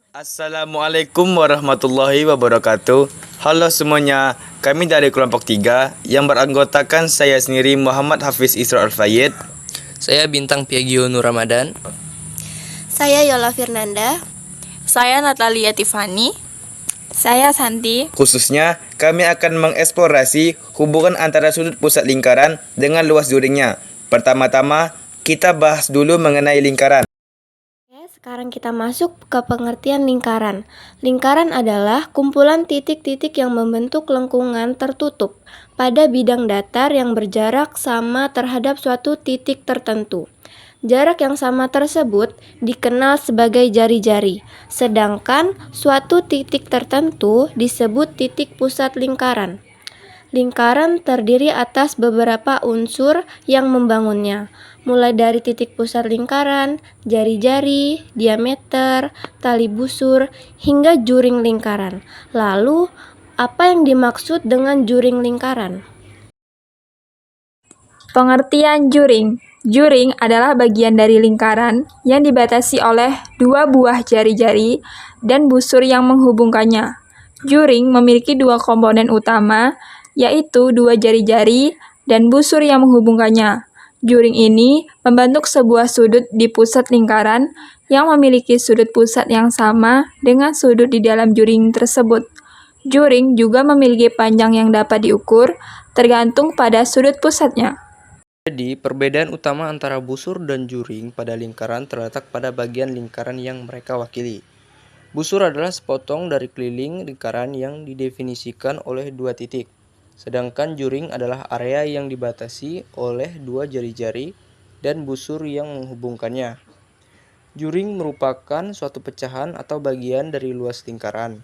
Assalamualaikum warahmatullahi wabarakatuh. Halo semuanya, kami dari kelompok 3 yang beranggotakan saya sendiri Muhammad Hafiz Isra Al-Fayyid. Saya Bintang Piagio Nur Ramadan. Saya Yola Firnanda. Saya Natalia Tiffany. Saya Santi. Khususnya, kami akan mengeksplorasi hubungan antara sudut pusat lingkaran dengan luas juringnya. Pertama-tama, kita bahas dulu mengenai lingkaran. Sekarang kita masuk ke pengertian lingkaran. Lingkaran adalah kumpulan titik-titik yang membentuk lengkungan tertutup pada bidang datar yang berjarak sama terhadap suatu titik tertentu. Jarak yang sama tersebut dikenal sebagai jari-jari, sedangkan suatu titik tertentu disebut titik pusat lingkaran. Lingkaran terdiri atas beberapa unsur yang membangunnya, mulai dari titik pusat lingkaran, jari-jari, diameter, tali busur, hingga juring lingkaran. Lalu, apa yang dimaksud dengan juring lingkaran? Pengertian juring. Juring adalah bagian dari lingkaran yang dibatasi oleh dua buah jari-jari dan busur yang menghubungkannya. Juring memiliki dua komponen utama, yaitu dua jari-jari dan busur yang menghubungkannya. Juring ini membentuk sebuah sudut di pusat lingkaran yang memiliki sudut pusat yang sama dengan sudut di dalam juring tersebut. Juring juga memiliki panjang yang dapat diukur tergantung pada sudut pusatnya. Jadi, perbedaan utama antara busur dan juring pada lingkaran terletak pada bagian lingkaran yang mereka wakili. Busur adalah sepotong dari keliling lingkaran yang didefinisikan oleh dua titik. Sedangkan juring adalah area yang dibatasi oleh dua jari-jari dan busur yang menghubungkannya. Juring merupakan suatu pecahan atau bagian dari luas lingkaran.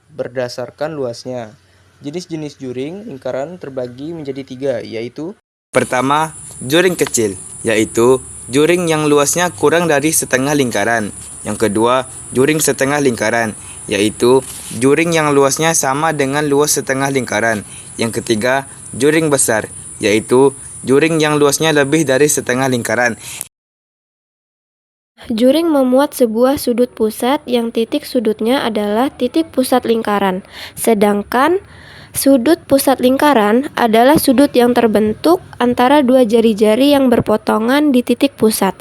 Berdasarkan luasnya, jenis-jenis juring lingkaran terbagi menjadi 3, yaitu Pertama, juring kecil, yaitu juring yang luasnya kurang dari setengah lingkaran. Yang kedua, juring setengah lingkaran, yaitu juring yang luasnya sama dengan luas setengah lingkaran. Yang ketiga, juring besar, yaitu juring yang luasnya lebih dari setengah lingkaran. Juring memuat sebuah sudut pusat yang titik sudutnya adalah titik pusat lingkaran, sedangkan sudut pusat lingkaran adalah sudut yang terbentuk antara dua jari-jari yang berpotongan di titik pusat.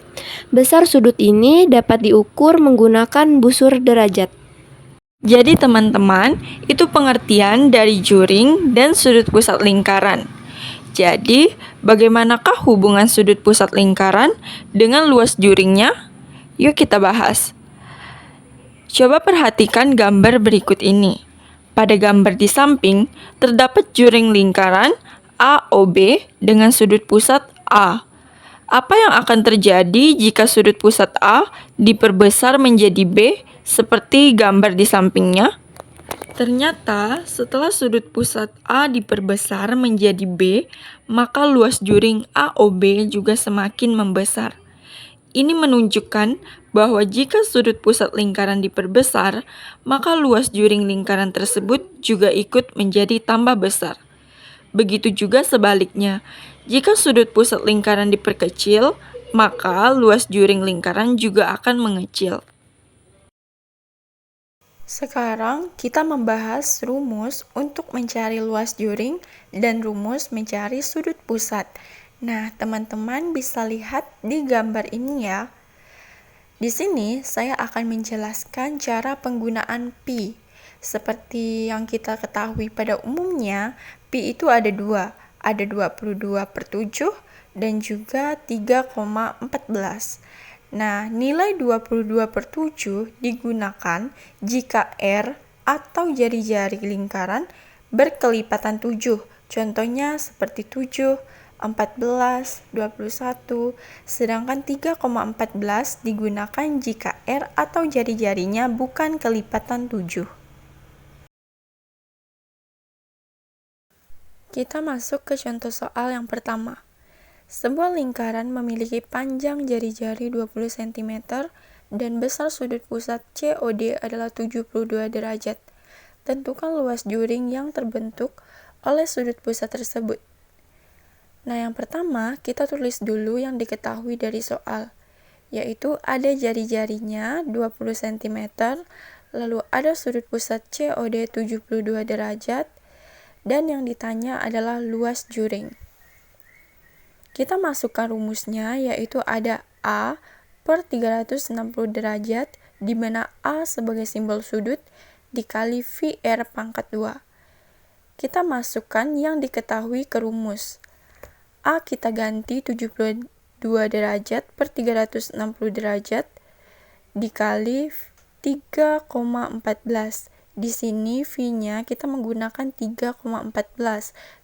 Besar sudut ini dapat diukur menggunakan busur derajat. Jadi teman-teman, itu pengertian dari juring dan sudut pusat lingkaran. Jadi, bagaimanakah hubungan sudut pusat lingkaran dengan luas juringnya? Yuk kita bahas. Coba perhatikan gambar berikut ini. Pada gambar di samping, terdapat juring lingkaran AOB dengan sudut pusat A. Apa yang akan terjadi jika sudut pusat A diperbesar menjadi B seperti gambar di sampingnya? Ternyata, setelah sudut pusat A diperbesar menjadi B, maka luas juring AOB juga semakin membesar. Ini menunjukkan bahwa jika sudut pusat lingkaran diperbesar, maka luas juring lingkaran tersebut juga ikut menjadi tambah besar. Begitu juga sebaliknya, jika sudut pusat lingkaran diperkecil, maka luas juring lingkaran juga akan mengecil. Sekarang kita membahas rumus untuk mencari luas juring dan rumus mencari sudut pusat. Nah, teman-teman bisa lihat di gambar ini ya. Di sini saya akan menjelaskan cara penggunaan pi. Seperti yang kita ketahui pada umumnya, pi itu ada 22/7 dan juga 3,14. Nah, nilai 22/7 digunakan jika R atau jari-jari lingkaran berkelipatan 7. Contohnya seperti 7, 14, 21, sedangkan 3,14 digunakan jika R atau jari-jarinya bukan kelipatan 7. Kita masuk ke contoh soal yang pertama. Sebuah lingkaran memiliki panjang jari-jari 20 cm dan besar sudut pusat COD adalah 72 derajat. Tentukan luas juring yang terbentuk oleh sudut pusat tersebut. Nah, yang pertama, kita tulis dulu yang diketahui dari soal, yaitu ada jari-jarinya 20 cm, lalu ada sudut pusat COD 72 derajat, dan yang ditanya adalah luas juring. Kita masukkan rumusnya, yaitu ada A per 360 derajat, di mana A sebagai simbol sudut, dikali VR pangkat 2. Kita masukkan yang diketahui ke rumus. A kita ganti 72 derajat per 360 derajat dikali 3,14. Di sini V-nya kita menggunakan 3,14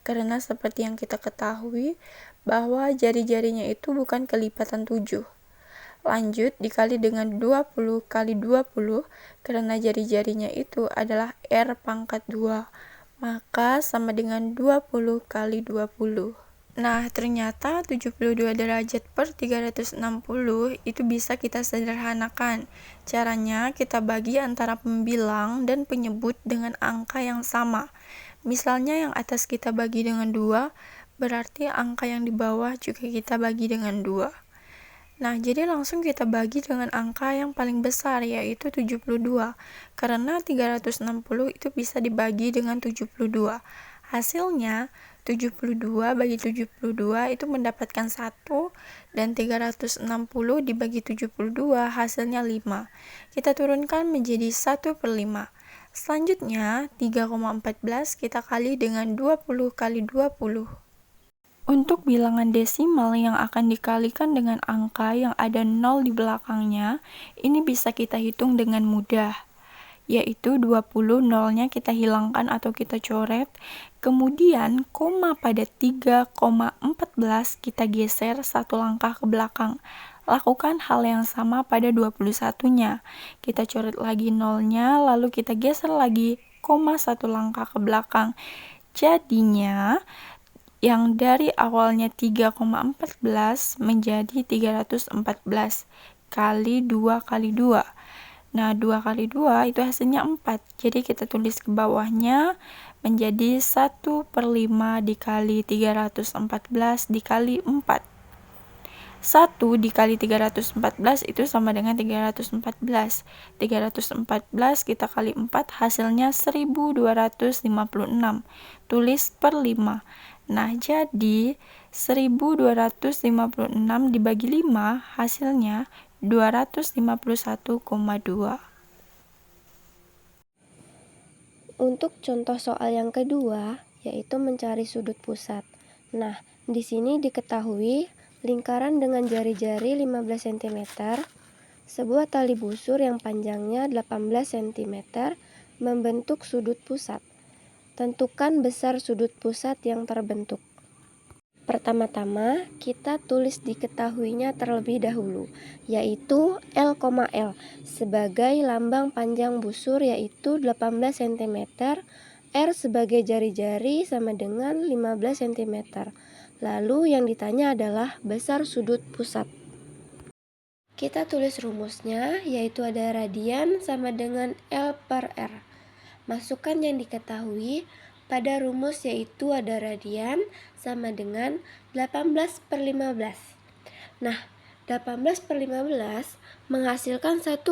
karena seperti yang kita ketahui bahwa jari-jarinya itu bukan kelipatan 7. Lanjut dikali dengan 20 kali 20 karena jari-jarinya itu adalah R pangkat 2. Maka sama dengan 20 kali 20. Nah, ternyata 72 derajat per 360 itu bisa kita sederhanakan. Caranya kita bagi antara pembilang dan penyebut dengan angka yang sama. Misalnya yang atas kita bagi dengan 2, berarti angka yang di bawah juga kita bagi dengan 2. Nah, jadi langsung kita bagi dengan angka yang paling besar, yaitu 72. Karena 360 itu bisa dibagi dengan 72. Hasilnya, 72 bagi 72 itu mendapatkan 1, dan 360 dibagi 72 hasilnya 5. Kita turunkan menjadi 1 per 5. Selanjutnya, 3,14 kita kali dengan 20 kali 20. Untuk bilangan desimal yang akan dikalikan dengan angka yang ada 0 di belakangnya, ini bisa kita hitung dengan mudah, yaitu 20 nolnya kita hilangkan atau kita coret, kemudian koma pada 3,14 kita geser satu langkah ke belakang. Lakukan hal yang sama pada 21-nya. Kita coret lagi nolnya, lalu kita geser lagi koma satu langkah ke belakang. Jadinya yang dari awalnya 3,14 menjadi 314 kali 2 kali 2. Nah, 2 kali 2 itu hasilnya 4. Jadi kita tulis ke bawahnya menjadi 1 per 5 dikali 314 dikali 4. 1 dikali 314 itu sama dengan 314. 314 kita kali 4 hasilnya 1256. Tulis per 5. Nah, jadi 1256 dibagi 5 hasilnya 251,2. Untuk contoh soal yang kedua, yaitu mencari sudut pusat. Nah, di sini diketahui lingkaran dengan jari-jari 15 cm, sebuah tali busur yang panjangnya 18 cm membentuk sudut pusat. Tentukan besar sudut pusat yang terbentuk. Pertama-tama, kita tulis diketahuinya terlebih dahulu, yaitu L, L sebagai lambang panjang busur yaitu 18 cm, R sebagai jari-jari sama dengan 15 cm. Lalu yang ditanya adalah besar sudut pusat. Kita tulis rumusnya, yaitu ada radian sama dengan L per R. Masukkan yang diketahui pada rumus, yaitu ada radian sama dengan 18 per 15. Nah, 18 per 15 menghasilkan 1,2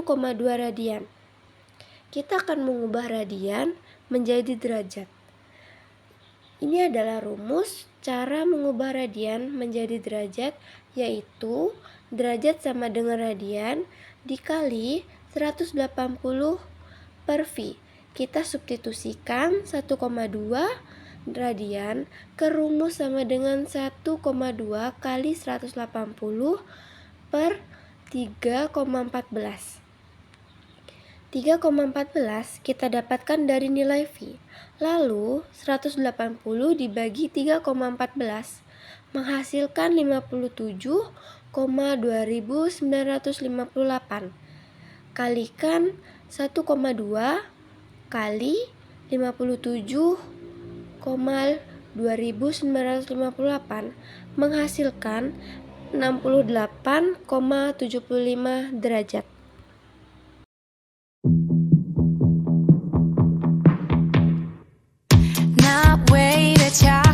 radian. Kita akan mengubah radian menjadi derajat. Ini adalah rumus cara mengubah radian menjadi derajat, yaitu derajat sama dengan radian dikali 180 per V. Kita substitusikan 1,2 radian ke rumus sama dengan 1,2 kali 180 per 3,14. 3,14 kita dapatkan dari nilai V. Lalu 180 dibagi 3,14 menghasilkan 57,2958. Kalikan 1,2 kali 57,2958 menghasilkan 68,75 derajat. Not way to try